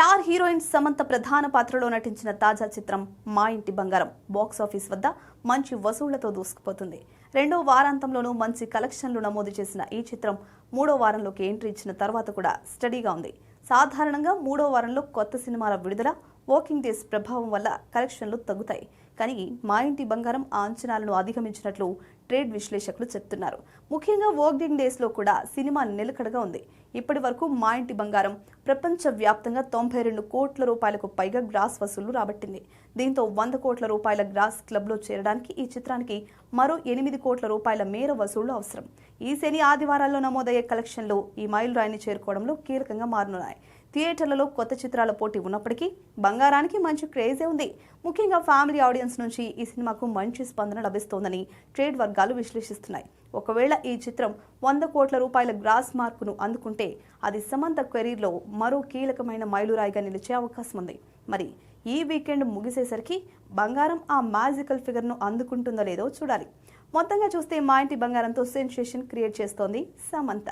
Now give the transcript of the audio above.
Star heroine Samantha ప్రధాన పాత్రలో నటించిన తాజా చిత్రం మా ఇంటి బంగారం బాక్సాఫీస్ వద్ద మంచి వసూళ్లతో దూసుకుపోతుంది. రెండో వారాంతంలోనూ మంచి కలెక్షన్లు నమోదు చేసిన ఈ చిత్రం మూడో వారంలోకి ఎంట్రీ ఇచ్చిన తర్వాత కూడా స్టడీగా ఉంది. సాధారణంగా మూడో వారంలో కొత్త సినిమాల విడుదల, వర్కింగ్ డేస్ ప్రభావం వల్ల కలెక్షన్లు తగ్గుతాయి. కానీ మా ఇంటి బంగారం ఆ అంచనాలను అధిగమించినట్లు ట్రేడ్ విశ్లేషకులు చెప్తున్నారు. ముఖ్యంగా వర్కింగ్ డేస్లో కూడా సినిమా నిలకడగా ఉంది. ఇప్పటి వరకు మా ఇంటి బంగారం ప్రపంచ వ్యాప్తంగా 92 కోట్ల రూపాయలకు పైగా గ్రాస్ వసూళ్లు రాబట్టింది. దీంతో 100 కోట్ల రూపాయల గ్రాస్ క్లబ్లో చేరడానికి ఈ చిత్రానికి మరో 8 కోట్ల రూపాయల మేర వసూళ్లు అవసరం. ఈ శని ఆదివారాల్లో నమోదయ్యే కలెక్షన్లు ఈ మైలురాయిని చేరుకోవడంలో కీలకంగా మారనున్నాయి. థియేటర్లలో కొత్త చిత్రాల పోటీ ఉన్నప్పటికీ బంగారానికి మంచి క్రేజే ఉంది. ముఖ్యంగా ఫ్యామిలీ ఆడియన్స్ నుంచి ఈ సినిమాకు మంచి స్పందన లభిస్తోందని ట్రేడ్ వర్గాలు విశ్లేషిస్తున్నాయి. ఒకవేళ ఈ చిత్రం 100 కోట్ల రూపాయల గ్రాస్ మార్కును అందుకుంటే అది సమంత కెరీర్లో మరో కీలకమైన మైలురాయిగా నిలిచే అవకాశం ఉంది. మరి ఈ వీకెండ్ ముగిసేసరికి బంగారం ఆ మ్యాజికల్ ఫిగర్ను అందుకుంటుందో లేదో చూడాలి. మొత్తంగా చూస్తే మా ఇంటి బంగారంతో సెన్సేషన్ క్రియేట్ చేస్తోంది సమంత.